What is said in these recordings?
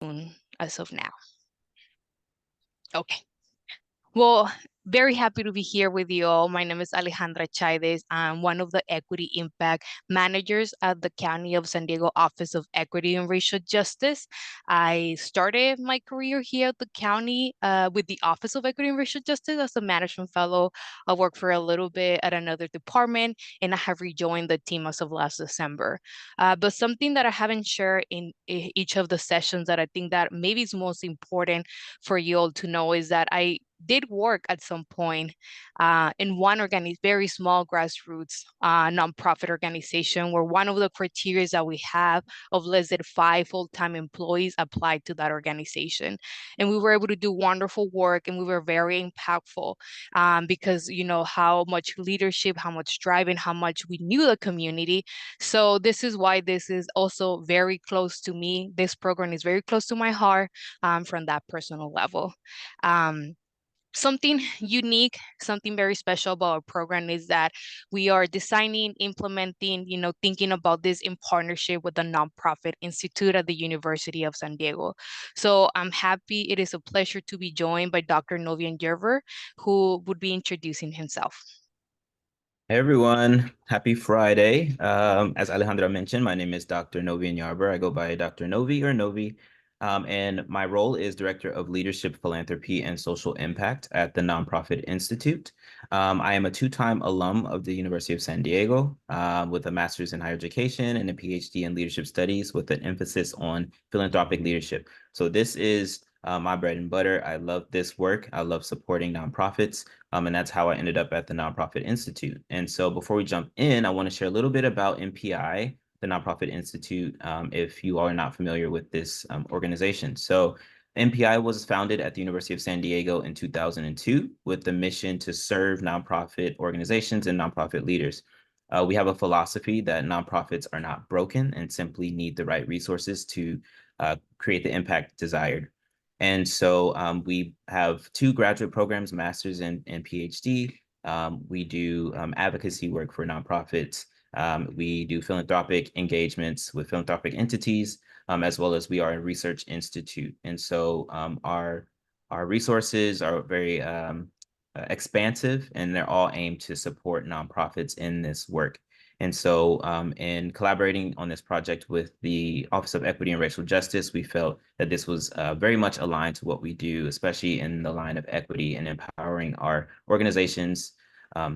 soon as of now. Okay. Well, very happy to be here with you all. My name is Alejandra Chaides. I'm one of the Equity Impact Managers at the County of San Diego Office of Equity and Racial Justice. I started my career here at the county with the Office of Equity and Racial Justice as a management fellow. I worked for a little bit at another department, and I have rejoined the team as of last December. But something that I haven't shared in each of the sessions that I think that maybe is most important for you all to know is that I did work at some point in one very small grassroots nonprofit organization where one of the criteria that we have of less than 5 full-time employees applied to that organization. And we were able to do wonderful work, and we were very impactful because you know how much leadership, how much drive, and how much we knew the community. So this is why this is also very close to me. This program is very close to my heart from that personal level. Something unique, something very special about our program is that we are designing, implementing, thinking about this in partnership with the nonprofit institute at the University of San Diego. So I'm happy. It is a pleasure to be joined by Dr. Novian Yerver, who would be introducing himself. Hey everyone, happy Friday. As Alejandra mentioned, my name is Dr. Novian Yarber. I go by Dr. Novi or Novi. And my role is Director of Leadership, Philanthropy, and Social Impact at the Nonprofit Institute. I am a two-time alum of the University of San Diego with a master's in higher education and a PhD in leadership studies with an emphasis on philanthropic leadership. So this is my bread and butter. I love this work. I love supporting nonprofits. And that's how I ended up at the Nonprofit Institute. And so before we jump in, I want to share a little bit about NPI, the Nonprofit Institute, if you are not familiar with this organization. So NPI was founded at the University of San Diego in 2002 with the mission to serve nonprofit organizations and nonprofit leaders. We have a philosophy that nonprofits are not broken and simply need the right resources to create the impact desired. And so we have two graduate programs, master's and PhD. We do advocacy work for nonprofits. We do philanthropic engagements with philanthropic entities, as well as we are a research institute. And so our resources are very expansive, and they're all aimed to support nonprofits in this work. And so in collaborating on this project with the Office of Equity and Racial Justice, we felt that this was very much aligned to what we do, especially in the line of equity and empowering our organizations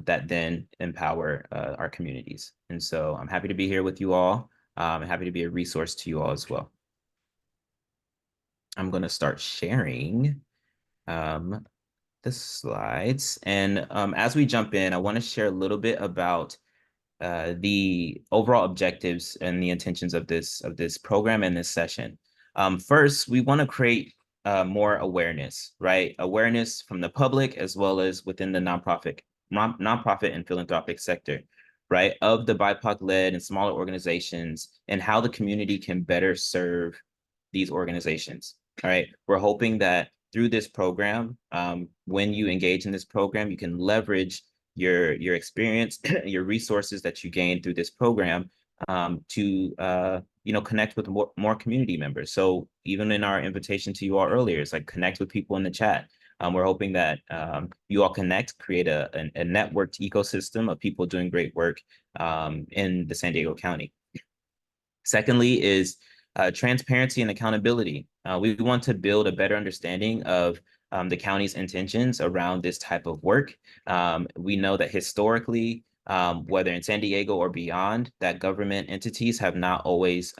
that then empower our communities. And so I'm happy to be here with you all. I'm happy to be a resource to you all as well. I'm going to start sharing the slides. And as we jump in, I want to share a little bit about the overall objectives and the intentions of this program and this session. First, we want to create more awareness, right? Awareness from the public as well as within the nonprofit and philanthropic sector, right? Of the BIPOC-led and smaller organizations and how the community can better serve these organizations, all right? We're hoping that through this program, when you engage in this program, you can leverage your experience, your resources that you gain through this program to connect with more community members. So even in our invitation to you all earlier, it's like connect with people in the chat. We're hoping that you all connect, create a networked ecosystem of people doing great work in the San Diego County. Secondly is transparency and accountability. We want to build a better understanding of the county's intentions around this type of work. We know that historically, whether in San Diego or beyond, that government entities have not always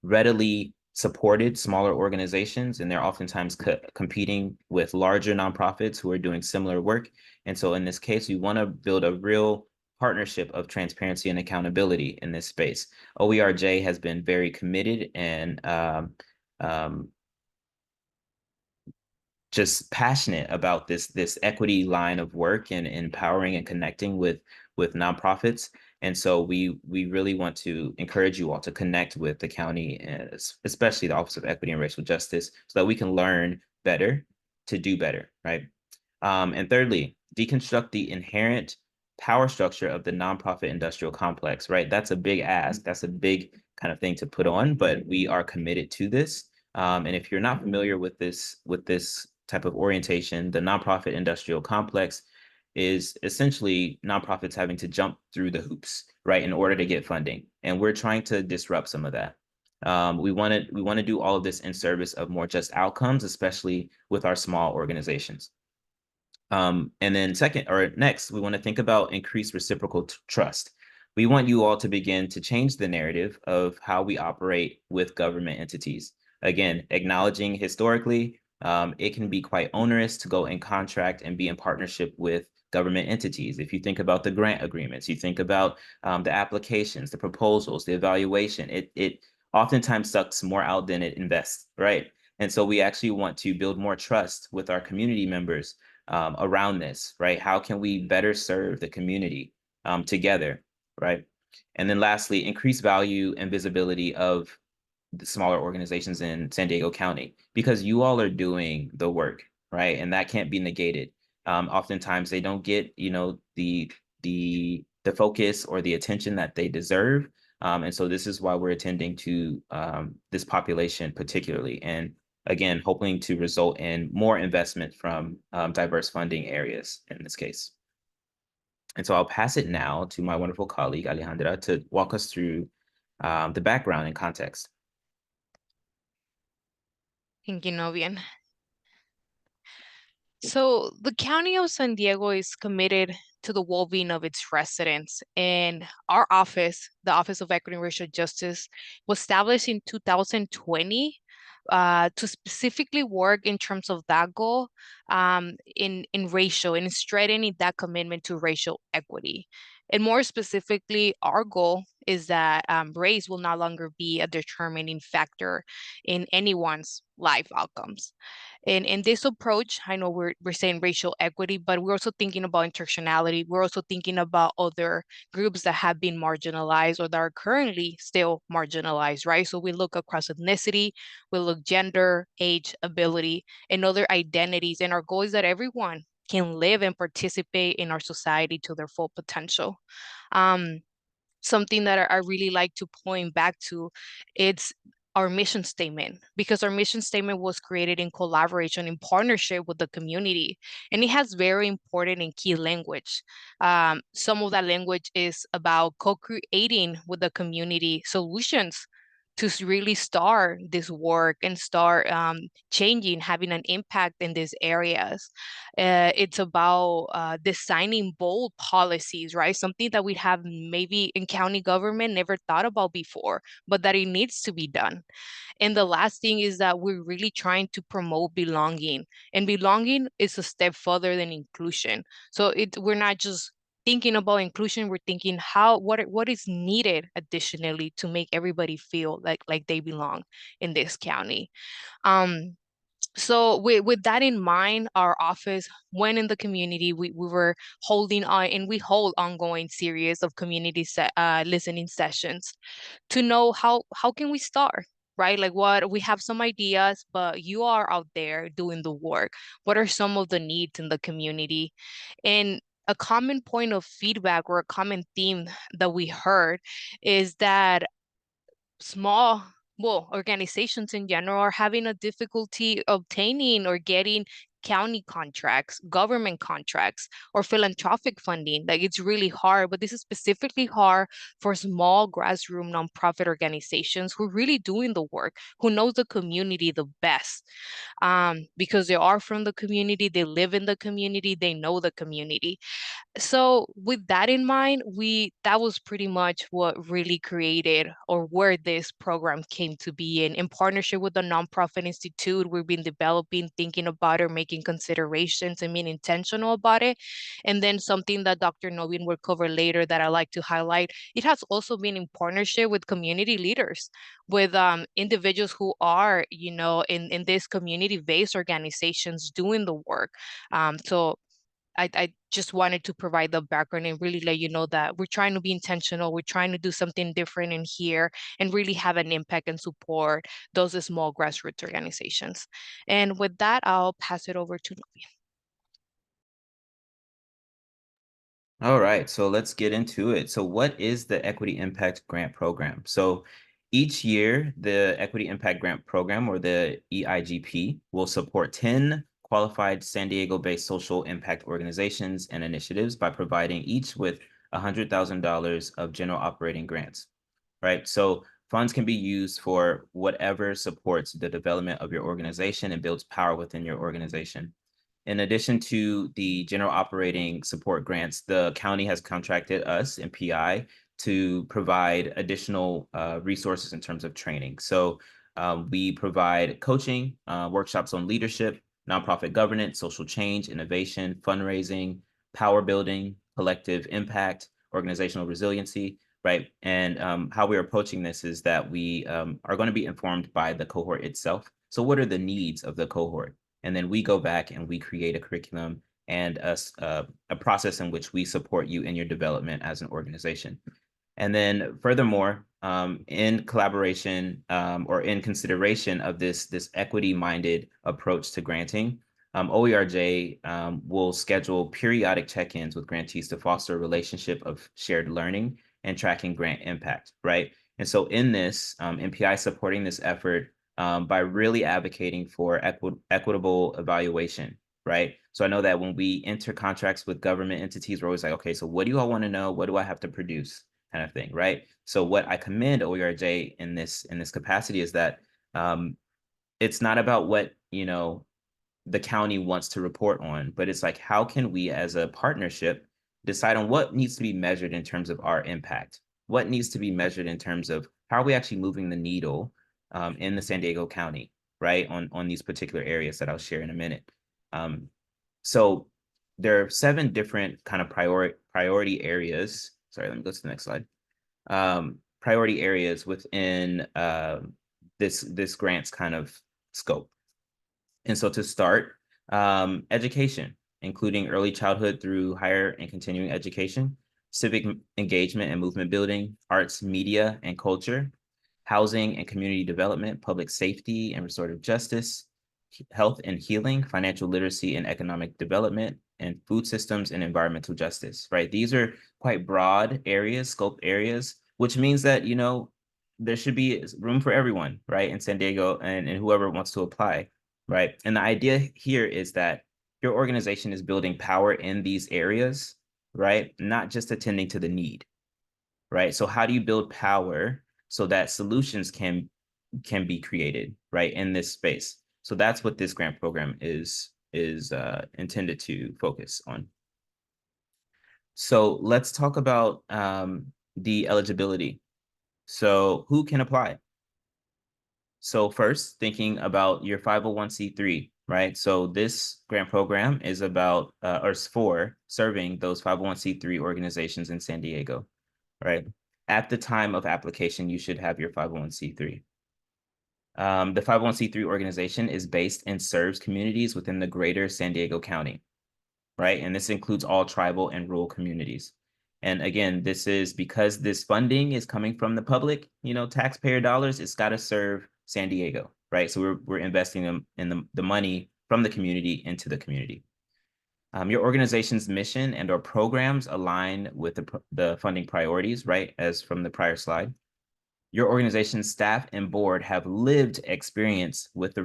readily supported smaller organizations, and they're oftentimes competing with larger nonprofits who are doing similar work. And so in this case, we want to build a real partnership of transparency and accountability in this space. OERJ has been very committed and just passionate about this equity line of work and empowering and connecting with nonprofits. And so we really want to encourage you all to connect with the county, especially the Office of Equity and Racial Justice, so that we can learn better to do better, right? And thirdly, deconstruct the inherent power structure of the nonprofit industrial complex, right? That's a big ask. That's a big kind of thing to put on, but we are committed to this. And if you're not familiar with this type of orientation, the nonprofit industrial complex is essentially nonprofits having to jump through the hoops, right, in order to get funding. And we're trying to disrupt some of that. We want to do all of this in service of more just outcomes, especially with our small organizations. And then next, we want to think about increased reciprocal trust. We want you all to begin to change the narrative of how we operate with government entities. Again, acknowledging historically, it can be quite onerous to go and contract and be in partnership with government entities. If you think about the grant agreements, you think about the applications, the proposals, the evaluation, it oftentimes sucks more out than it invests, right? And so we actually want to build more trust with our community members around this, right? How can we better serve the community together, right? And then lastly, increase value and visibility of the smaller organizations in San Diego County, because you all are doing the work, right? And that can't be negated. Oftentimes they don't get, the focus or the attention that they deserve. And so this is why we're attending to this population particularly. And again, hoping to result in more investment from diverse funding areas in this case. And so I'll pass it now to my wonderful colleague, Alejandra, to walk us through the background and context. Thank you, Novian. So the County of San Diego is committed to the well-being of its residents, and our office, the Office of Equity and Racial Justice, was established in 2020 to specifically work in terms of that goal in racial and strengthening that commitment to racial equity. And more specifically, our goal is that race will no longer be a determining factor in anyone's life outcomes. And in this approach, I know we're saying racial equity, but we're also thinking about intersectionality. We're also thinking about other groups that have been marginalized or that are currently still marginalized, right? So we look across ethnicity, we look gender, age, ability, and other identities. And our goal is that everyone can live and participate in our society to their full potential. Um, Something that I really like to point back to, it's our mission statement, because our mission statement was created in collaboration, in partnership with the community, and it has very important and key language. Some of that language is about co-creating with the community solutions to really start this work and start changing, having an impact in these areas. It's about designing bold policies, right? Something that we have maybe in county government never thought about before, but that it needs to be done. And the last thing is that we're really trying to promote belonging, and belonging is a step further than inclusion. So we're not just thinking about inclusion, we're thinking what is needed additionally to make everybody feel like they belong in this county. Um, so with that in mind, our office went in the community. We were holding on, and we hold ongoing series of listening sessions to know how can we start, right? Like, what we have some ideas, but you are out there doing the work. What are some of the needs in the community? And a common point of feedback or a common theme that we heard is that small, well, organizations in general are having a difficulty obtaining or getting county contracts, government contracts, or philanthropic funding. Like, it's really hard, but this is specifically hard for small grassroots nonprofit organizations who are really doing the work, who knows the community the best, because they are from the community, they live in the community, they know the community. So with that in mind, we that was pretty much what really created or where this program came to be in partnership with the nonprofit institute. We've been developing, thinking about it, making considerations and being intentional about it. And then something that Dr. Novin will cover later that I like to highlight, it has also been in partnership with community leaders, with individuals who are, in these community-based organizations doing the work. So I just wanted to provide the background and really let you know that we're trying to be intentional. We're trying to do something different in here and really have an impact and support those small grassroots organizations. And with that, I'll pass it over to Novi. All right, so let's get into it. So what is the Equity Impact Grant Program? So Each year, the Equity Impact Grant Program, or the EIGP, will support 10 qualified San Diego-based social impact organizations and initiatives by providing each with $100,000 of general operating grants, right? So funds can be used for whatever supports the development of your organization and builds power within your organization. In addition to the general operating support grants, the county has contracted us and PI to provide additional resources in terms of training. So we provide coaching, workshops on leadership, nonprofit governance, social change, innovation, fundraising, power building, collective impact, organizational resiliency, right? And how we're approaching this is that we are going to be informed by the cohort itself. So what are the needs of the cohort? And then we go back and we create a curriculum and a process in which we support you in your development as an organization. And then furthermore, in collaboration or in consideration of this equity-minded approach to granting, OERJ will schedule periodic check-ins with grantees to foster a relationship of shared learning and tracking grant impact, right? And so in this, MPI supporting this effort by really advocating for equitable evaluation, right? So I know that when we enter contracts with government entities, we're always like, okay, so what do you all want to know? What do I have to produce? Kind of thing, right? So what I commend OERJ in this capacity is that it's not about what, you know, the county wants to report on, but it's like, how can we as a partnership decide on what needs to be measured in terms of our impact? What needs to be measured in terms of how are we actually moving the needle in the San Diego County, right? On these particular areas that I'll share in a minute. So there are 7 different kind of priority areas. Sorry, let me go to the next slide. Priority areas within this grant's kind of scope. And so to start, education, including early childhood through higher and continuing education, civic engagement and movement building, arts, media, and culture, housing and community development, public safety and restorative justice, health and healing, financial literacy and economic development, and food systems and environmental justice, right? These are quite broad areas, scope areas, which means that, you know, there should be room for everyone, right, in San Diego and whoever wants to apply, right? And the idea here is that your organization is building power in these areas, right? Not just attending to the need, right? So how do you build power so that solutions can be created, right, in this space? So that's what this grant program is intended to focus on. So let's talk about the eligibility. So who can apply? So first, thinking about your 501c3, right? So this grant program is about or is for serving those 501c3 organizations in San Diego, right? At the time of application, you should have your 501c3. The 501c3 organization is based and serves communities within the greater San Diego County, right? And this includes all tribal and rural communities. And again, this is because this funding is coming from the public, you know, taxpayer dollars, it's got to serve San Diego, right? So we're investing them in the money from the community into the community. Your organization's mission and or programs align with the funding priorities, right? As from the prior slide. Your organization's staff and board have lived experience with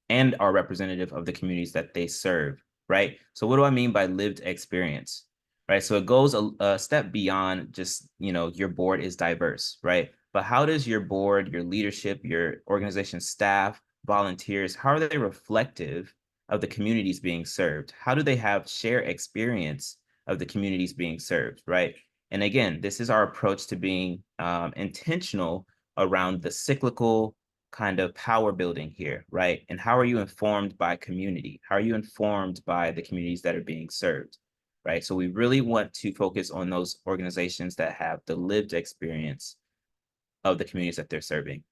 and are representative of the communities that they serve, right? So what do I mean by lived experience, right? So it goes a step beyond just, you know, your board is diverse, right? But how does your board, your leadership, your organization staff, volunteers, how are they reflective of the communities being served? How do they have shared experience of the communities being served, right? And again, this is our approach to being intentional around the cyclical kind of power building here, right? And how are you informed by community? How are you informed by the communities that are being served, right? So we really want to focus on those organizations that have the lived experience of the communities that they're serving.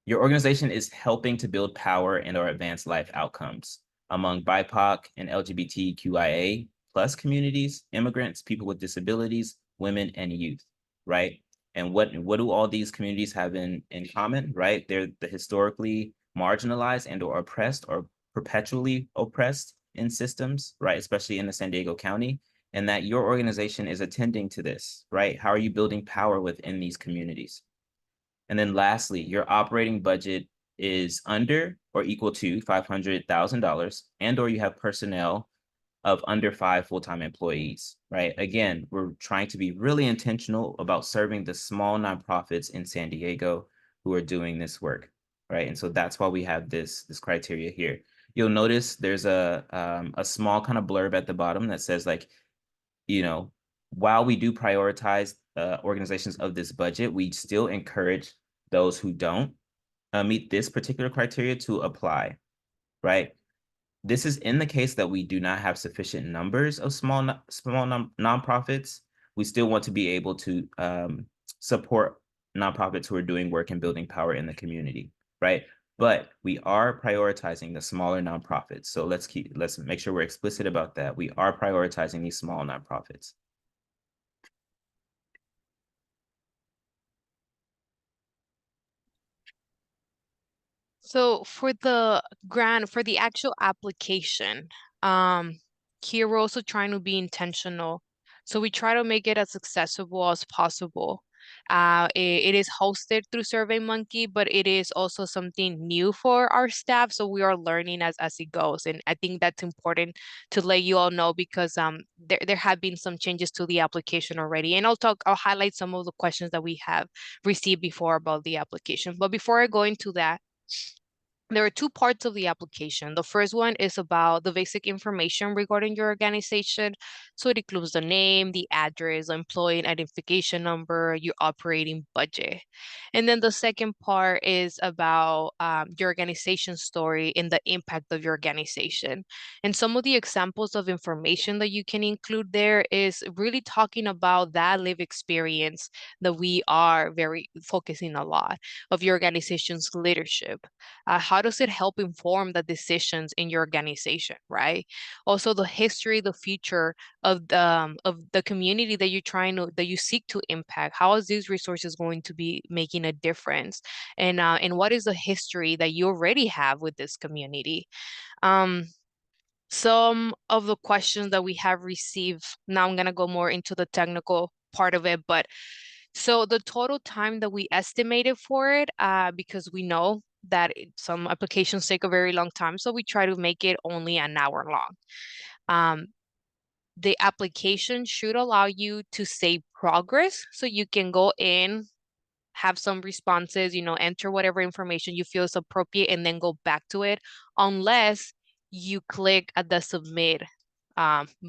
Your organization is helping to build power and or advance life outcomes among BIPOC and LGBTQIA plus communities, immigrants, people with disabilities, women, and youth, right? And what do all these communities have in common, right? They're the historically marginalized and or oppressed or perpetually oppressed in systems, right? Especially in the San Diego County, and that your organization is attending to this, right? How are you building power within these communities? And then lastly, your operating budget is under or equal to $500,000, and or you have personnel of under 5 full-time employees, right? Again, we're trying to be really intentional about serving the small nonprofits in San Diego who are doing this work, right? And so that's why we have this criteria here. You'll notice there's a small kind of blurb at the bottom that says, like, while we do prioritize organizations of this budget, we still encourage those who don't meet this particular criteria to apply, right? This is in the case that we do not have sufficient numbers of small nonprofits. We still want to be able to support nonprofits who are doing work and building power in the community, right? But we are prioritizing the smaller nonprofits. So let's make sure we're explicit about that. We are prioritizing these small nonprofits. So for the grant, for the actual application, here we're also trying to be intentional. So we try to make it as accessible as possible. It is hosted through SurveyMonkey, but it is also something new for our staff. So we are learning as it goes. And I think that's important to let you all know because there have been some changes to the application already. And I'll highlight some of the questions that we have received before about the application. But before I go into that, there are two parts of the application. The first one is about the basic information regarding your organization. So it includes the name, the address, the employee identification number, your operating budget. And then the second part is about your organization story and the impact of your organization. And some of the examples of information that you can include there is really talking about that live experience that we are very focusing a lot of your organization's leadership. How does it help inform the decisions in your organization, right? Also, the history, the future of the community that that you seek to impact. How is these resources going to be making a difference, and what is the history that you already have with this community? Um, some of the questions that we have received. Now I'm gonna go more into the technical part of it, but so the total time that we estimated for it, because we know that some applications take a very long time, so we try to make it only an hour long. Um, the application should allow you to save progress, so you can go in, have some responses, enter whatever information you feel is appropriate, and then go back to it, unless you click at the submit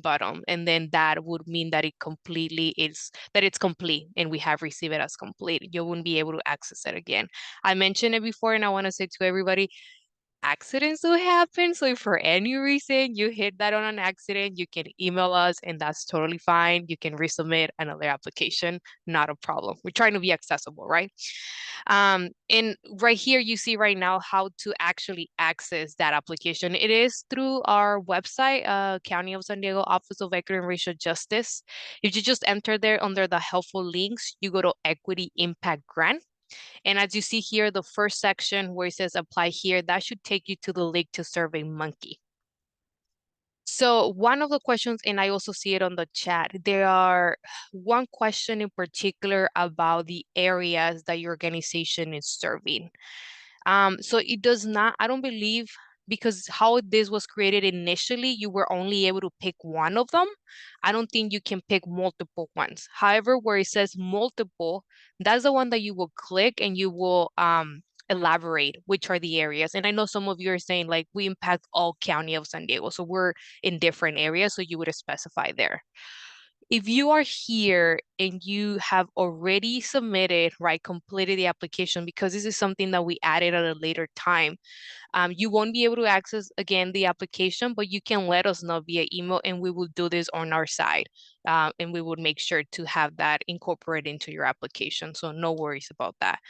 button, and then that would mean that it's complete and we have received it as complete. You wouldn't be able to access it again. I mentioned it before, and I want to say to everybody, accidents do happen. So if for any reason you hit that on an accident, you can email us and that's totally fine. You can resubmit another application, not a problem. We're trying to be accessible, right? And right here, you see right now how to actually access that application. It is through our website, County of San Diego Office of Equity and Racial Justice. If you just enter there under the helpful links, you go to Equity Impact Grant. And as you see here, the first section where it says apply here, that should take you to the link to SurveyMonkey. So one of the questions, and I also see it on the chat, there are one question in particular about the areas that your organization is serving. So it does not, I don't believe, because how this was created initially, you were only able to pick one of them. I don't think you can pick multiple ones. However, where it says multiple, that's the one that you will click and you will elaborate which are the areas. And I know some of you are saying like we impact all County of San Diego. So we're in different areas. So you would specify there. If you are here and you have already submitted, right, completed the application, because this is something that we added at a later time, you won't be able to access again the application, but you can let us know via email and we will do this on our side. And we would make sure to have that incorporated into your application. So no worries about that.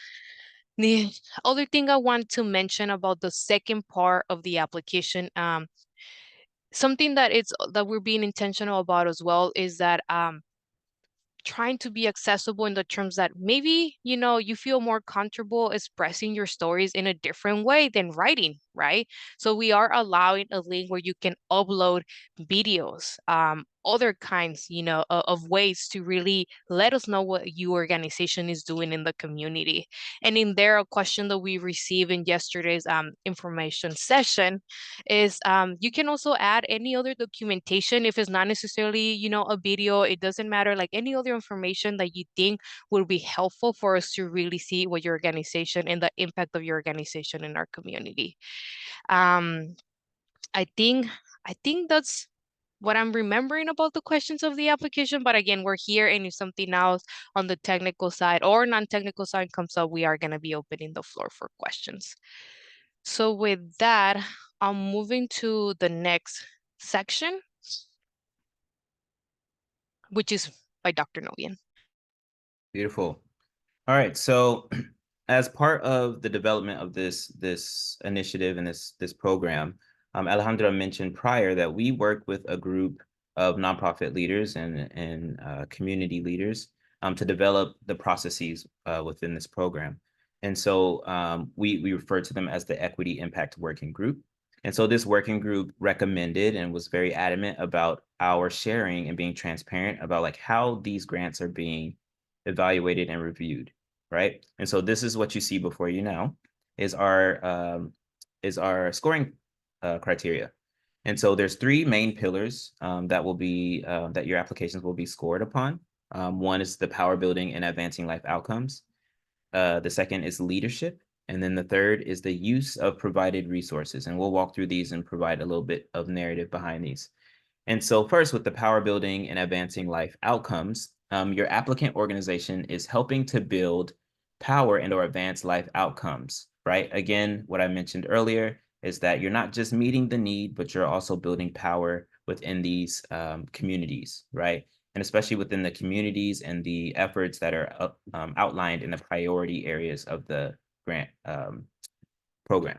The other thing I want to mention about the second part of the application, something that we're being intentional about as well is that trying to be accessible in the terms that maybe you feel more comfortable expressing your stories in a different way than writing, right? So we are allowing a link where you can upload videos, other kinds, of ways to really let us know what your organization is doing in the community. And in there, a question that we received in yesterday's information session is you can also add any other documentation if it's not necessarily, a video. It doesn't matter, like any other information that you think will be helpful for us to really see what your organization and the impact of your organization in our community. Um, I think I think that's what I'm remembering about the questions of the application. But again, we're here, and if something else on the technical side or non-technical side comes up, we are going to be opening the floor for questions. So with that, I'm moving to the next section, which is by Dr. Novian. Beautiful. All right. So as part of the development of this initiative and this program, Alejandra mentioned prior that we work with a group of nonprofit leaders and community leaders to develop the processes within this program. And so we refer to them as the Equity Impact Working Group. And so this working group recommended and was very adamant about our sharing and being transparent about like how these grants are being evaluated and reviewed, right? And so this is what you see before you now is our scoring criteria. And so there's three main pillars that will be that your applications will be scored upon. One is the power building and advancing life outcomes. The second is leadership. And then the third is the use of provided resources. And we'll walk through these and provide a little bit of narrative behind these. And so first, with the power building and advancing life outcomes, your applicant organization is helping to build power and or advance life outcomes, right? Again, what I mentioned earlier is that you're not just meeting the need, but you're also building power within these communities, right? And especially within the communities and the efforts that are outlined in the priority areas of the grant program.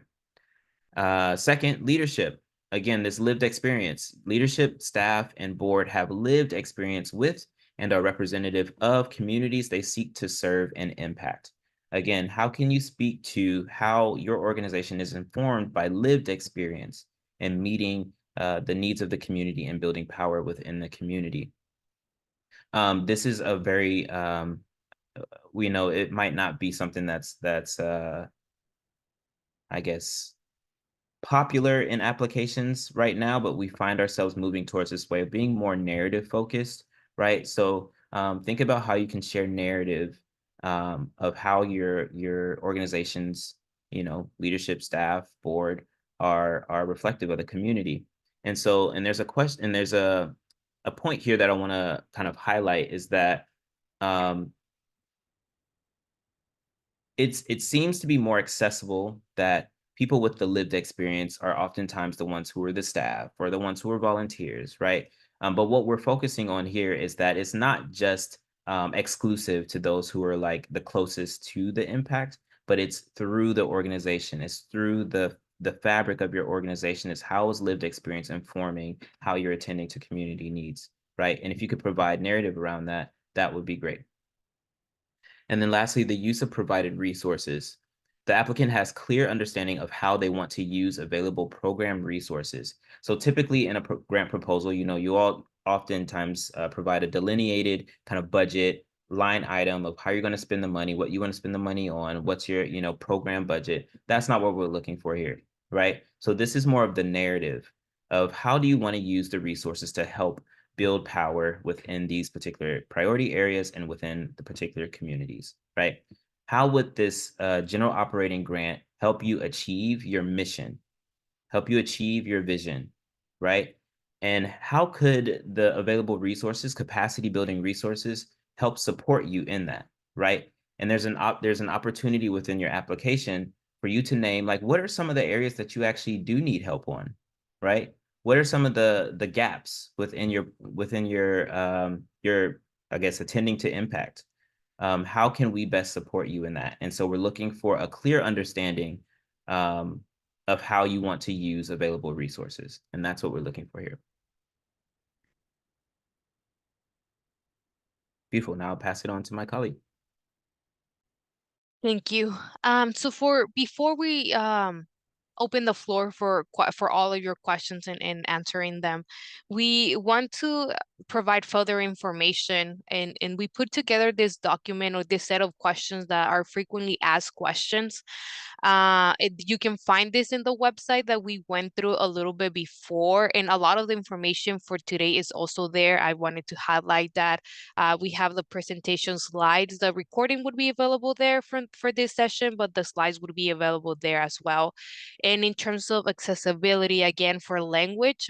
Second, leadership. Again, this lived experience. Leadership, staff, and board have lived experience with and are representative of communities they seek to serve and impact. Again, how can you speak to how your organization is informed by lived experience and meeting the needs of the community and building power within the community? This is a very, we know it might not be something that's I guess, popular in applications right now, but we find ourselves moving towards this way of being more narrative focused, right? So think about how you can share narrative of how your organization's, leadership, staff, board are reflective of the community. And so, and there's a question, and there's a point here that I want to kind of highlight is that it seems to be more accessible that people with the lived experience are oftentimes the ones who are the staff or the ones who are volunteers, right? But what we're focusing on here is that it's not just exclusive to those who are like the closest to the impact, but it's through the organization. It's through the fabric of your organization. Is how is lived experience informing how you're attending to community needs, right? And if you could provide narrative around that, that would be great. And then lastly, the use of provided resources. The applicant has clear understanding of how they want to use available program resources. So typically in a grant proposal, you all oftentimes provide a delineated kind of budget line item of how you're going to spend the money, what you want to spend the money on, what's your, program budget. That's not what we're looking for here, right? So this is more of the narrative of how do you want to use the resources to help build power within these particular priority areas and within the particular communities, right? How would this general operating grant help you achieve your mission, help you achieve your vision, right? And how could the available resources, capacity building resources, help support you in that, right? And there's an opportunity within your application for you to name like what are some of the areas that you actually do need help on, right? What are some of the gaps within your I guess attending to impact? How can we best support you in that? And so we're looking for a clear understanding of how you want to use available resources. And that's what we're looking for here. Beautiful. Now I'll pass it on to my colleague. Thank you. So before we open the floor for all of your questions and answering them. We want to provide further information, and we put together this document or this set of questions that are frequently asked questions. You can find this in the website that we went through a little bit before, and a lot of the information for today is also there. I wanted to highlight that. We have the presentation slides. The recording would be available there for this session, but the slides would be available there as well. And in terms of accessibility, again, for language,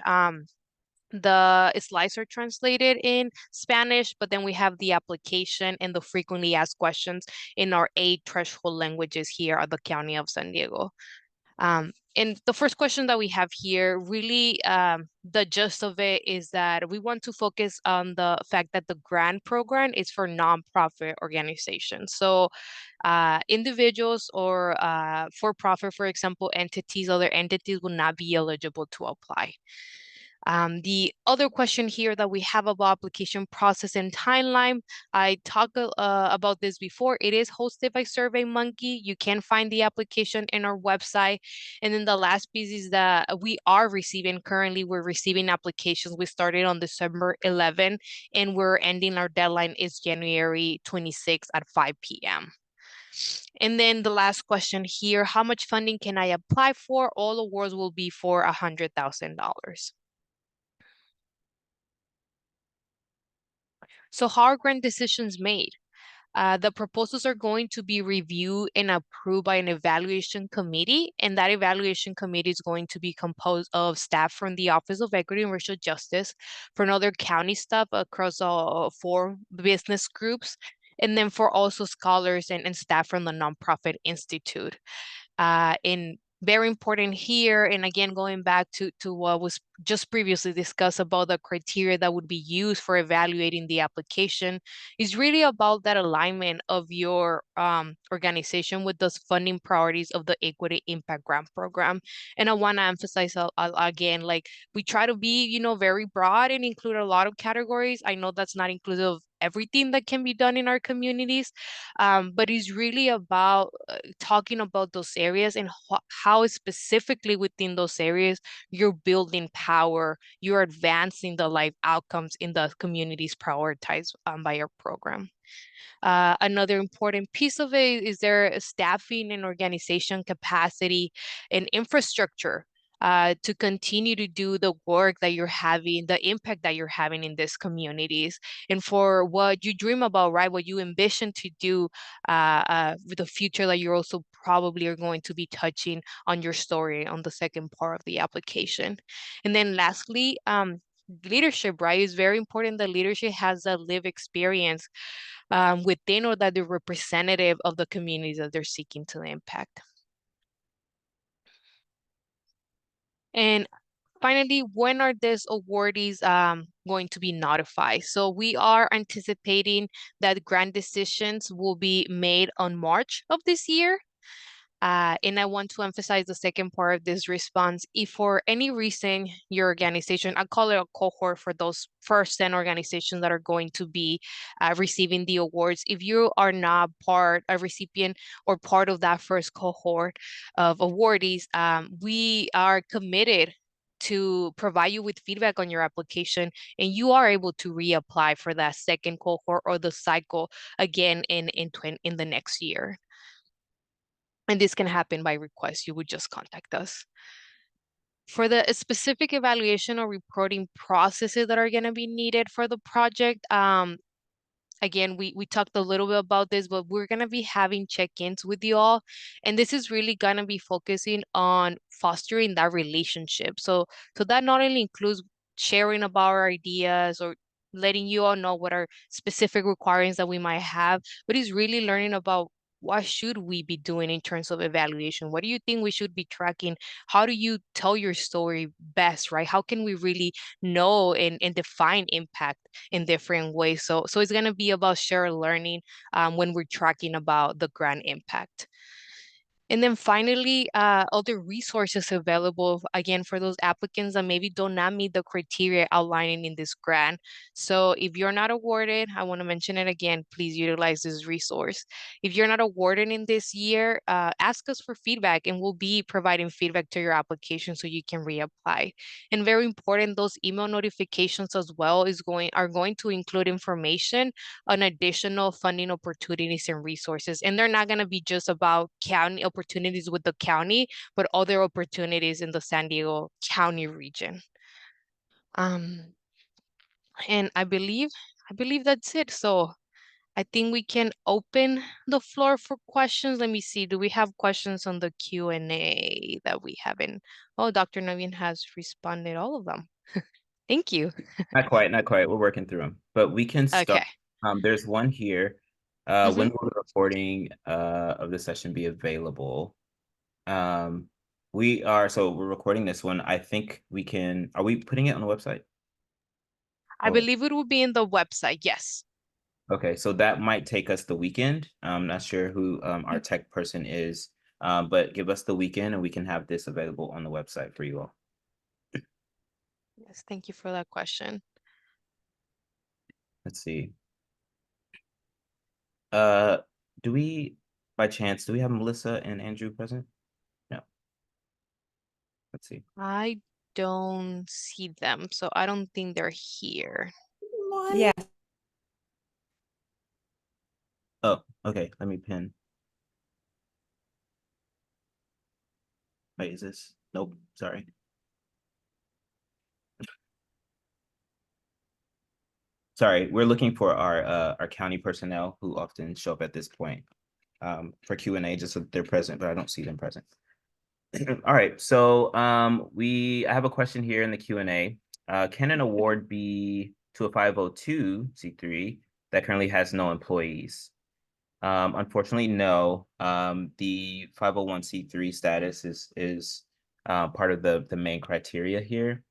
the slides are translated in Spanish, but then we have the application and the frequently asked questions in our 8 threshold languages here at the County of San Diego. And the first question that we have here, really, the gist of it is that we want to focus on the fact that the grant program is for nonprofit organizations. So individuals or for-profit, for example, entities, other entities will not be eligible to apply. The other question here that we have about application process and timeline, I talked about this before. It is hosted by SurveyMonkey. You can find the application in our website. And then the last piece is that we're receiving applications. We started on December 11, and we're ending our deadline is January 26 at 5 p.m. And then the last question here, how much funding can I apply for? All awards will be for $100,000. So how are grant decisions made? The proposals are going to be reviewed and approved by an evaluation committee, and that evaluation committee is going to be composed of staff from the Office of Equity and Racial Justice, from other county staff across 4 business groups, and then for also scholars and staff from the Nonprofit Institute. And very important here, and again, going back to what was just previously discussed about the criteria that would be used for evaluating the application, is really about that alignment of your organization with those funding priorities of the Equity Impact Grant Program. And I want to emphasize again, like we try to be, very broad and include a lot of categories. I know that's not inclusive of everything that can be done in our communities, but it's really about talking about those areas and how specifically within those areas you're building power, you're advancing the life outcomes in the communities prioritized by our program. Another important piece of it is their staffing and organization capacity and infrastructure to continue to do the work that you're having, the impact that you're having in these communities, and for what you dream about, right? What you envision to do with the future that you're also probably are going to be touching on your story on the second part of the application. And then lastly, leadership, right? It's very important that leadership has a lived experience within or that they're representative of the communities that they're seeking to impact. And finally, when are these awardees going to be notified? So we are anticipating that grant decisions will be made on March of this year. And I want to emphasize the second part of this response. If for any reason your organization, I call it a cohort for those first 10 organizations that are going to be receiving the awards, if you are not a recipient or part of that first cohort of awardees, we are committed to provide you with feedback on your application, and you are able to reapply for that second cohort or the cycle again in the next year. And this can happen by request. You would just contact us. For the specific evaluation or reporting processes that are going to be needed for the project, again, we talked a little bit about this, but we're going to be having check-ins with you all. And this is really going to be focusing on fostering that relationship. So that not only includes sharing about our ideas or letting you all know what are specific requirements that we might have, but it's really learning about what should we be doing in terms of evaluation? What do you think we should be tracking? How do you tell your story best, right? How can we really know and define impact in different ways? So it's going to be about shared learning when we're tracking about the grant impact. And then finally, other resources available again for those applicants that maybe do not meet the criteria outlining in this grant. So if you're not awarded, I want to mention it again, please utilize this resource. If you're not awarded in this year, ask us for feedback and we'll be providing feedback to your application so you can reapply. And very important, those email notifications as well are going to include information on additional funding opportunities and resources. And they're not going to be just about county opportunities with the county, but other opportunities in the San Diego County region. And I believe that's it. So I think we can open the floor for questions. Let me see. Do we have questions on the Q&A that we haven't? Oh, Dr. Navin has responded all of them. Thank you. Not quite, not quite. We're working through them, but we can start. Okay. There's one here. Mhm. When will the recording of the session be available? So we're recording this one. I think we can, are we putting it on the website? I Oh, believe it will be in the website. Yes. okay. So that might take us the weekend. I'm not sure who our tech person is, but give us the weekend and we can have this available on the website for you all. Yes, thank you for that question. Let's see. Uh, do we, by chance, do we have Melissa and Andrew present? No. Let's see. I don't see them, so I don't think they're here. Yeah. Oh, okay. Let me pin. Wait, is this? Nope. Sorry. Sorry, we're looking for our county personnel who often show up at this point for Q&A, just so that they're present, but I don't see them present. All right, so I have a question here in the Q&A. Can an award be to a 502c3 that currently has no employees? Unfortunately, no. The 501c3 status is part of the main criteria here.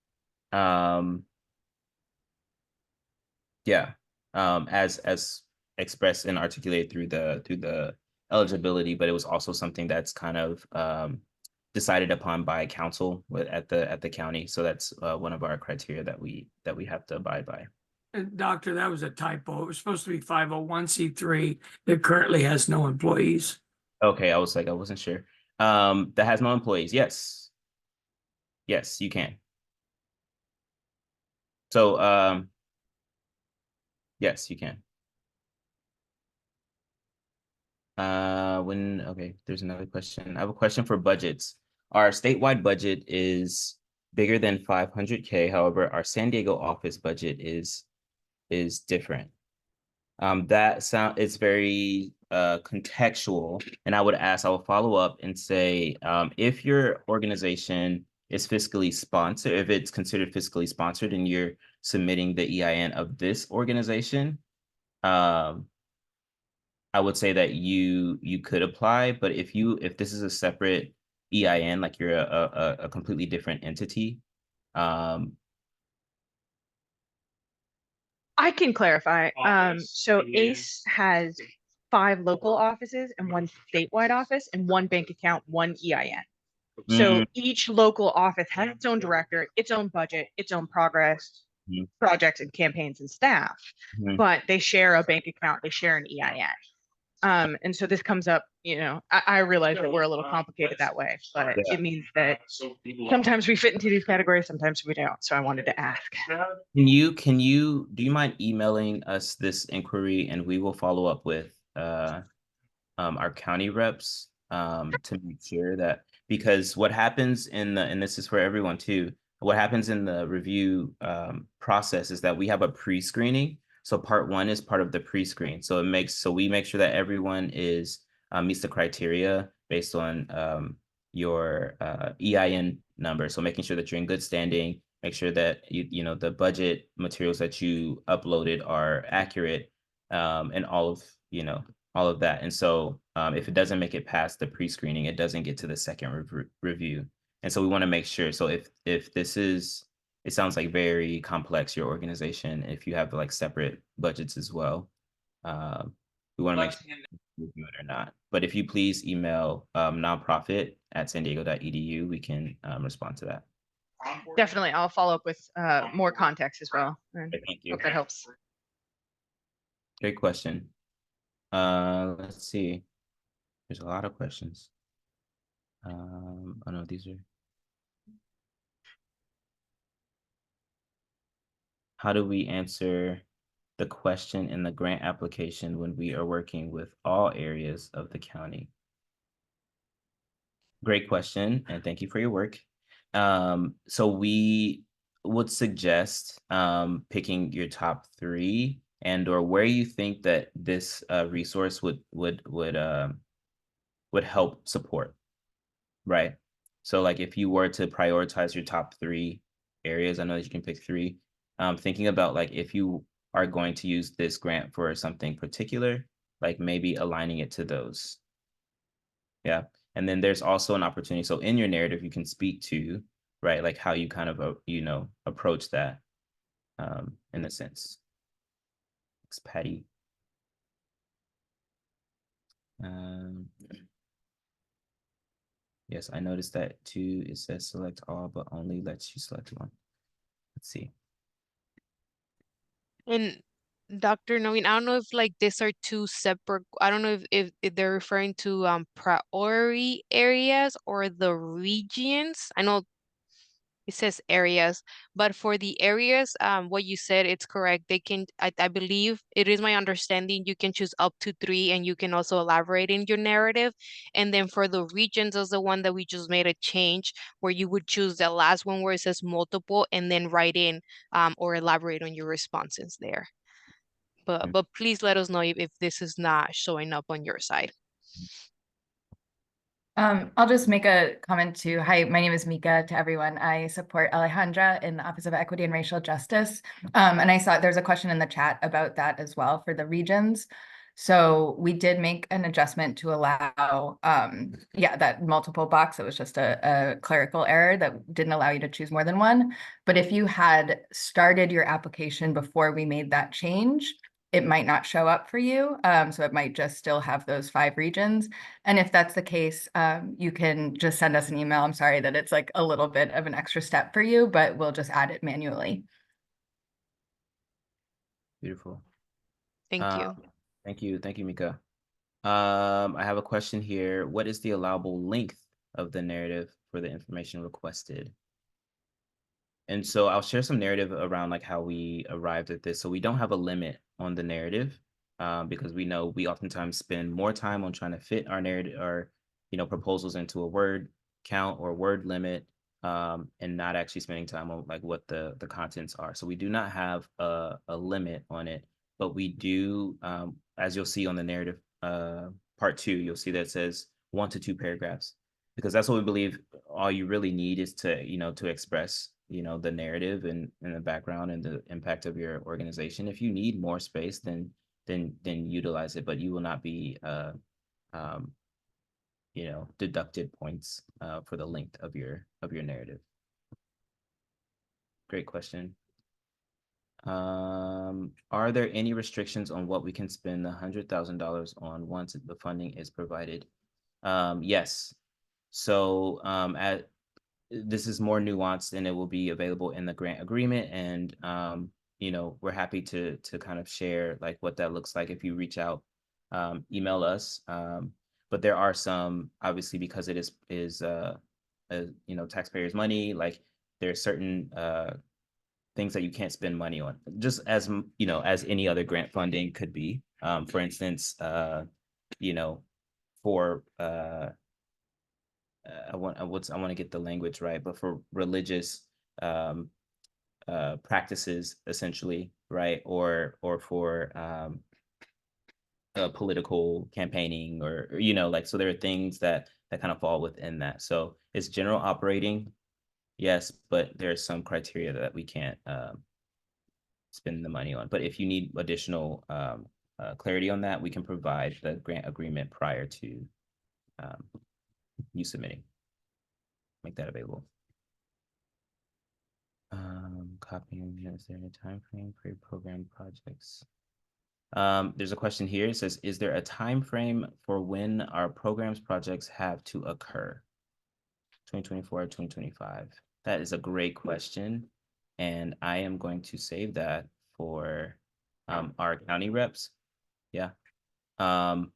Yeah, as expressed and articulated through the eligibility, but it was also something that's kind of decided upon by council at the county. So that's one of our criteria that we have to abide by. Doctor, that was a typo. It was supposed to be 501c3 that currently has no employees. Okay, I was like, I wasn't sure. That has no employees. Yes. Yes, you can. So yes, you can. Okay, there's another question. I have a question for budgets. Our statewide budget is bigger than 500K. However, our San Diego office budget is different. It's very contextual, and I will follow up and say, if your organization is fiscally sponsored, if it's considered fiscally sponsored and you're submitting the EIN of this organization, I would say that you could apply, but if this is a separate EIN, like you're a completely different entity, I can clarify. So ACE has 5 local offices and 1 statewide office and 1 bank account, 1 EIN. So each local office has its own director, its own budget, its own progress, Mhm. projects and campaigns and staff, Mhm. but they share a bank account, they share an EIN. And so this comes up, I realize that we're a little complicated that way, but Yeah. it means that sometimes we fit into these categories, sometimes we don't. So I wanted to ask. Do you mind emailing us this inquiry and we will follow up with our county reps to make sure that, because what happens and this is for everyone too, what happens in the review process is that we have a pre-screening. So part 1 is part of the pre-screen. So we make sure that everyone meets the criteria based on your EIN number. So making sure that you're in good standing, make sure that the budget materials that you uploaded are accurate, and all of that. And so if it doesn't make it past the pre-screening, it doesn't get to the second review. And so we want to make sure. So if this is, it sounds like very complex, your organization, if you have like separate budgets as well. we want to make sure we do it or not. But if you please email nonprofit@sandiego.edu, we can respond to that. Definitely, I'll follow up with more context as well. And Okay, thank you. hope that helps. Great question. Let's see. There's a lot of questions. Oh no, these are. How do we answer the question in the grant application when we are working with all areas of the county? Great question, and thank you for your work. So we would suggest picking your top 3 and or where you think that this resource would help support, right? So like if you were to prioritize your top 3 areas, I know that you can pick 3. Thinking about like if you are going to use this grant for something particular, like maybe aligning it to those. Yeah. And then there's also an opportunity. So in your narrative, you can speak to, right, like how you kind of, approach that in a sense. Thanks, Patty. Yes, I noticed that too. It says select all, but only lets you select one. Let's see. And Dr. Novin, I don't know if like these are 2 separate, I don't know if they're referring to priority areas or the regions. I know it says areas, but for the areas, what you said, it's correct. They can, I believe, it is my understanding, you can choose up to 3 and you can also elaborate in your narrative. And then for the regions is the one that we just made a change where you would choose the last one where it says multiple and then write in or elaborate on your responses there. But please let us know if this is not showing up on your side. I'll just make a comment too. Hi, my name is Mika to everyone. I support Alejandra in the Office of Equity and Racial Justice. And I saw there's a question in the chat about that as well for the regions. So we did make an adjustment to allow, that multiple box. It was just a clerical error that didn't allow you to choose more than one. But if you had started your application before we made that change, it might not show up for you. So it might just still have those 5 regions. And if that's the case, you can just send us an email. I'm sorry that it's like a little bit of an extra step for you, but we'll just add it manually. Beautiful. Thank you. Thank you. Thank you, Mika. I have a question here. What is the allowable length of the narrative for the information requested? And so I'll share some narrative around like how we arrived at this. So we don't have a limit on the narrative because we know we oftentimes spend more time on trying to fit our narrative or, proposals into a word count or word limit and not actually spending time on like what the contents are. So we do not have a limit on it, but we do, as you'll see on the narrative part 2, you'll see that it says 1 to 2 paragraphs because that's what we believe all you really need is to, to express the narrative and the background and the impact of your organization. If you need more space, then utilize it, but you will not be deducted points for the length of your narrative. Great question. Are there any restrictions on what we can spend $100,000 on once the funding is provided? Yes. So this is more nuanced and it will be available in the grant agreement. And, we're happy to kind of share like what that looks like if you reach out, email us. But there are some, obviously, because it is taxpayers' money, like there are certain things that you can't spend money on, just as, as any other grant funding could be. For instance, for I want to get the language right, but for religious practices, essentially, right, or for political campaigning, or like, so there are things that kind of fall within that. So it's general operating, yes, but there's some criteria that we can't spend the money on. But if you need additional clarity on that, we can provide the grant agreement prior to you submitting. Make that available. Copying, is there a time frame for your program projects? There's a question here. It says, is there a time frame for when our programs projects have to occur? 2024 or 2025? That is a great question. And I am going to save that for our county reps. Yeah. And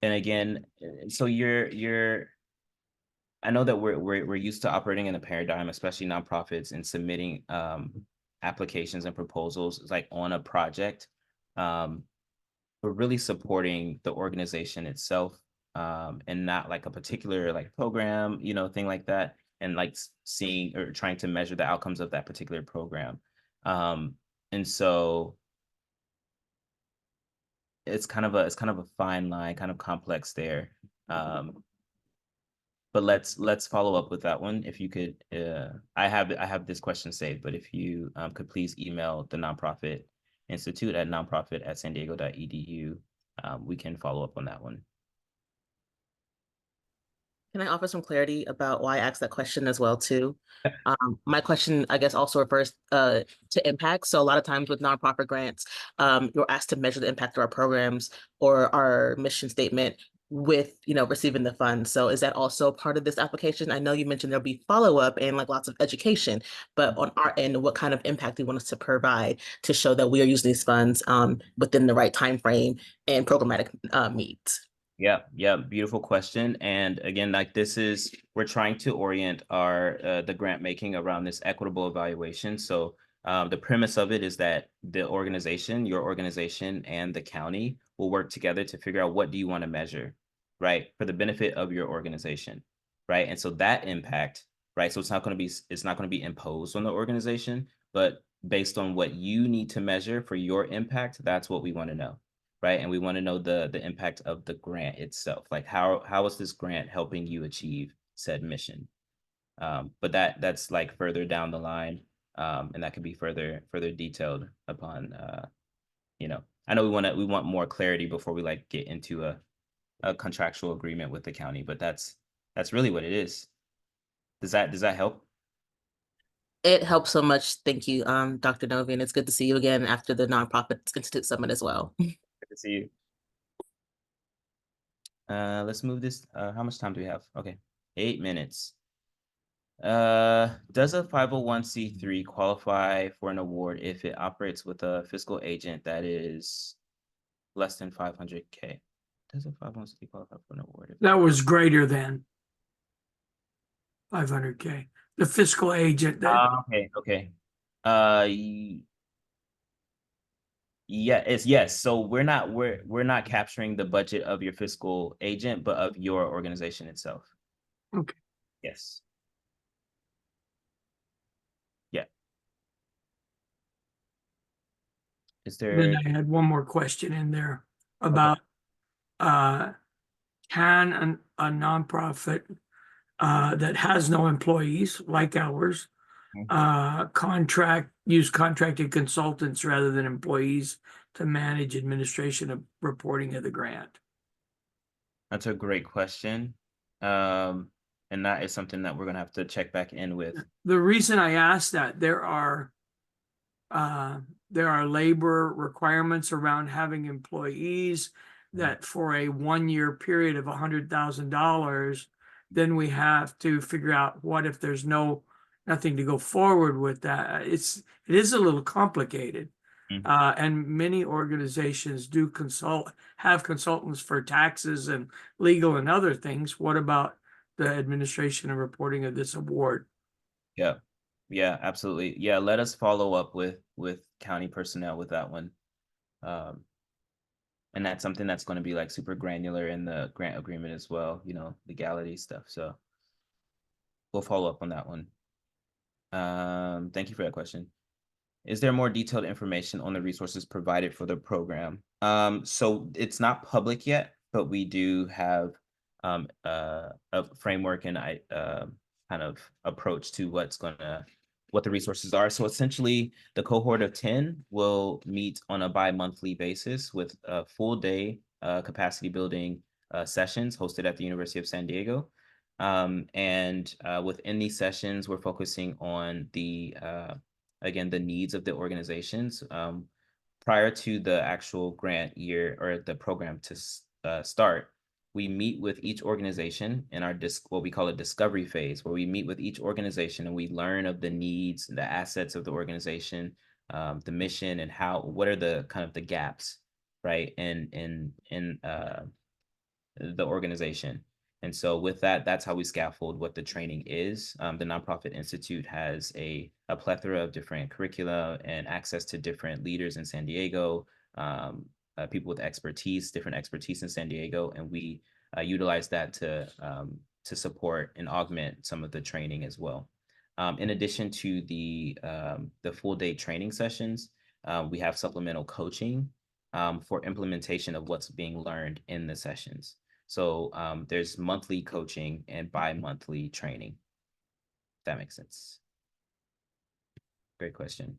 again, so I know that we're used to operating in a paradigm, especially nonprofits, and submitting applications and proposals like on a project. We're really supporting the organization itself, and not like a particular like program, thing like that, and like seeing or trying to measure the outcomes of that particular program. And so it's kind of a fine line, kind of complex there. But let's follow up with that one. If you could, I have this question saved, but if you could please email the nonprofit institute at nonprofit@sandiego.edu, we can follow up on that one. Can I offer some clarity about why I asked that question as well too? My question, I guess, also refers to impact. So a lot of times with nonprofit grants, you're asked to measure the impact of our programs or our mission statement with, receiving the funds. So is that also part of this application? I know you mentioned there'll be follow-up and like lots of education, but on our end, what kind of impact do you want us to provide to show that we are using these funds within the right time frame and programmatic needs? Yeah, beautiful question. And again, like we're trying to orient the grant making around this equitable evaluation. So the premise of it is that your organization and the county will work together to figure out what do you want to measure, right, for the benefit of your organization, right? And so that impact, right? So it's not going to be imposed on the organization, but based on what you need to measure for your impact, that's what we want to know. Right. And we want to know the impact of the grant itself. Like how is this grant helping you achieve said mission? But that's like further down the line. And that could be further detailed upon I know we want more clarity before we like get into a contractual agreement with the county, but that's really what it is. Does that help? It helps so much. Thank you, Dr. Novi, and it's good to see you again after the Nonprofit Institute Summit as well. Good to see you. Let's move this. How much time do we have? Okay, 8 minutes. Does a 501c3 qualify for an award if it operates with a fiscal agent that is less than 500K? Does a 501c3 qualify for an award? That was greater than 500K. The fiscal agent that Okay. Yeah, it's yes. So we're not capturing the budget of your fiscal agent, but of your organization itself. Okay. Yes. Yeah. Is there? Then I had one more question in there about can a nonprofit that has no employees like ours use contracted consultants rather than employees to manage administration of reporting of the grant? That's a great question. And that is something that we're gonna have to check back in with. The reason I asked that, there are labor requirements around having employees that for a 1-year period of $100,000, then we have to figure out what if there's nothing to go forward with that. It is a little complicated. And many organizations have consultants for taxes and legal and other things. What about the administration and reporting of this award? Yeah, absolutely. Yeah, let us follow up with county personnel with that one. And that's something that's going to be like super granular in the grant agreement as well, legality stuff. So we'll follow up on that one. Thank you for that question. Is there more detailed information on the resources provided for the program? So it's not public yet, but we do have a framework and kind of approach to what the resources are. So essentially, the cohort of 10 will meet on a bi-monthly basis with a full day capacity building sessions hosted at the University of San Diego. And within these sessions, we're focusing on again, the needs of the organizations. prior to the actual grant year or the program to start, we meet with each organization in our what we call a discovery phase, where we meet with each organization and we learn of the needs, the assets of the organization, the mission, and what are the kind of the gaps, right, in the organization. And so with that, that's how we scaffold what the training is. The Nonprofit Institute has a plethora of different curricula and access to different leaders in San Diego, people with different expertise in San Diego, and we utilize that to support and augment some of the training as well. In addition to the full day training sessions, we have supplemental coaching for implementation of what's being learned in the sessions. So there's monthly coaching and bi-monthly training. If that makes sense. Great question.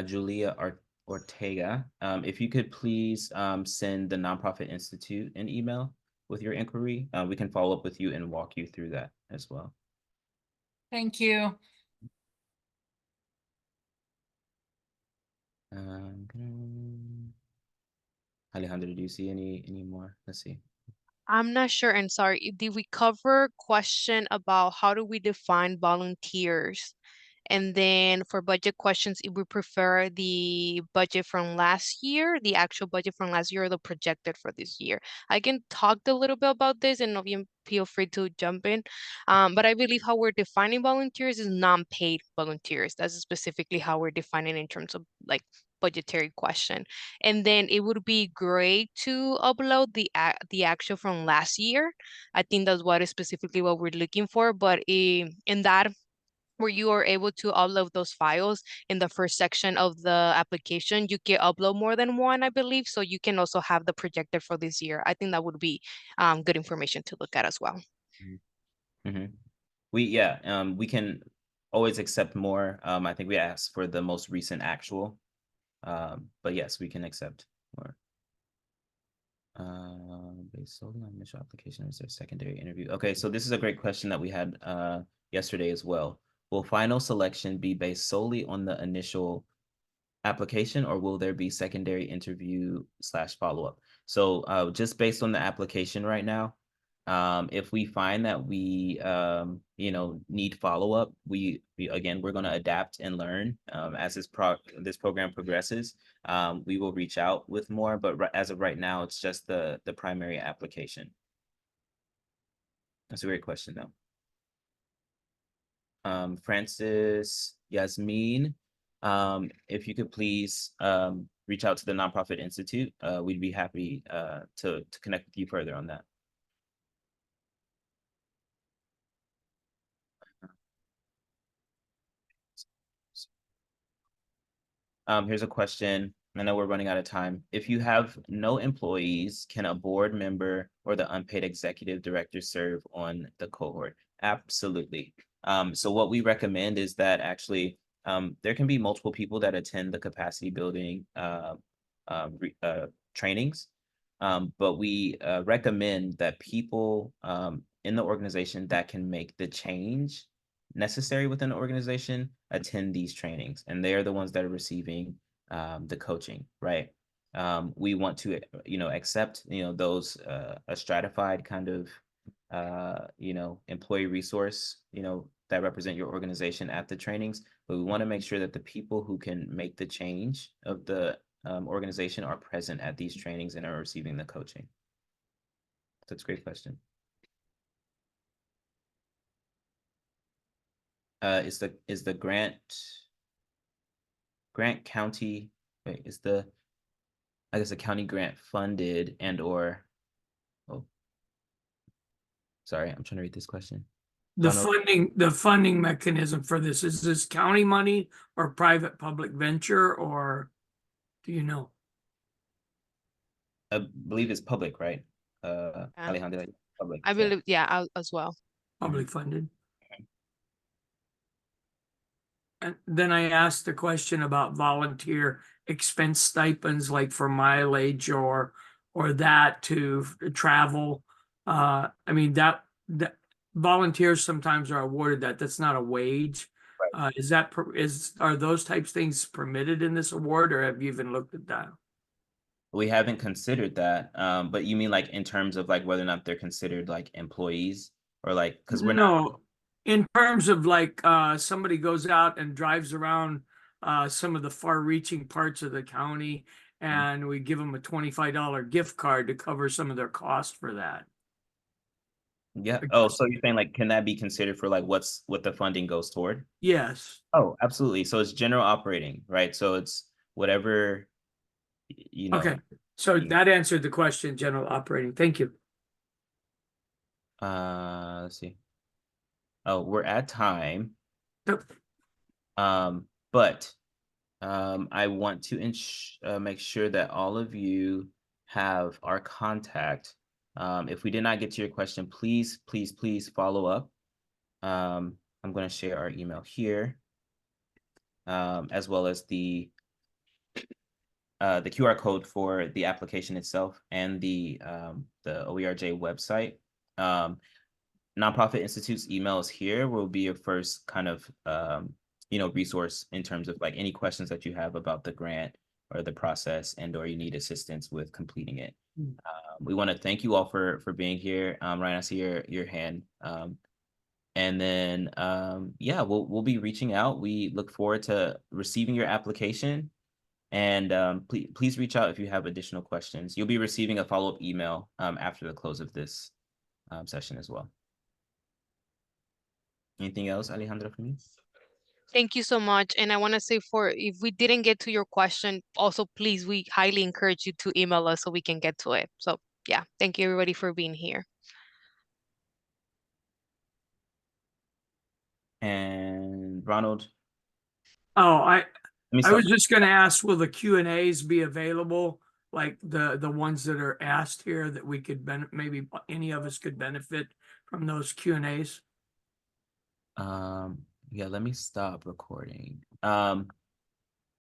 Julia Ortega, if you could please send the Nonprofit Institute an email with your inquiry, we can follow up with you and walk you through that as well. Thank you. Alejandro, do you see any more? Let's see. I'm not sure, and sorry, did we cover question about how do we define volunteers? And then for budget questions, if we prefer the budget from last year, the actual budget from last year, or the projected for this year. I can talk a little bit about this, and Novian, feel free to jump in. But I believe how we're defining volunteers is non-paid volunteers. That's specifically how we're defining in terms of like budgetary question. And then it would be great to upload the actual from last year. I think that's what is specifically what we're looking for. But in that, where you are able to upload those files in the first section of the application, you can upload more than one, I believe. So you can also have the projected for this year. I think that would be good information to look at as well. Mm-hmm. We can always accept more. I think we asked for the most recent actual, but yes, we can accept more. Based solely on initial application, is there a secondary interview? Okay, so this is a great question that we had yesterday as well. Will final selection be based solely on the initial application, or will there be secondary interview / follow-up? So just based on the application right now, if we find that we need follow-up, we're going to adapt and learn as this program progresses. We will reach out with more, but as of right now, it's just the primary application. That's a great question, though. Francis Yasmin, if you could please reach out to the Nonprofit Institute, we'd be happy to connect with you further on that. Here's a question. I know we're running out of time. If you have no employees, can a board member or the unpaid executive director serve on the cohort? Absolutely. So what we recommend is that actually there can be multiple people that attend the capacity building trainings, but we recommend that people in the organization that can make the change necessary within the organization attend these trainings, and they are the ones that are receiving the coaching, right? We want to accept those a stratified kind of employee resource that represent your organization at the trainings, but we want to make sure that the people who can make the change of the organization are present at these trainings and are receiving the coaching. That's a great question. Is the Grant County, wait, I guess the county grant funded sorry, I'm trying to read this question. The funding mechanism for this, is this county money or private public venture, or do you know? I believe it's public, right? Alejandra, public. I believe, yeah, as well. Public funded. And then I asked the question about volunteer expense stipends, like for mileage or that to travel. I mean, that volunteers sometimes are awarded that. That's not a wage. Right. Are those types of things permitted in this award, or have you even looked at that? We haven't considered that, but you mean like in terms of like whether or not they're considered like employees or like, because we're not. No, in terms of like somebody goes out and drives around some of the far-reaching parts of the county, and we give them a $25 gift card to cover some of their costs for that. Yeah. Oh, so you're saying like, can that be considered for like what the funding goes toward? Yes. Oh, absolutely. So it's general operating, right? So it's whatever, you know. Okay. So that answered the question, general operating. Thank you. Let's see. Oh, we're at time. Yep. But I want to make sure that all of you have our contact. If we did not get to your question, please, please, please follow up. I'm going to share our email here, as well as the QR code for the application itself and the OERJ website. Nonprofit Institute's email is here. Will be your first kind of resource in terms of like any questions that you have about the grant or the process, and or you need assistance with completing it. We want to thank you all for being here. Ryan, I see your hand. And then yeah, we'll be reaching out. We look forward to receiving your application. And please reach out if you have additional questions. You'll be receiving a follow-up email after the close of this session as well. Anything else, Alejandra, from you? Thank you so much. And I want to say, if we didn't get to your question, also, please, we highly encourage you to email us so we can get to it. So yeah, thank you everybody for being here. And Ronald? Oh, I I was just going to ask, will the Q&As be available? Like the ones that are asked here that we could maybe any of us could benefit from those Q&As? Yeah, let me stop recording.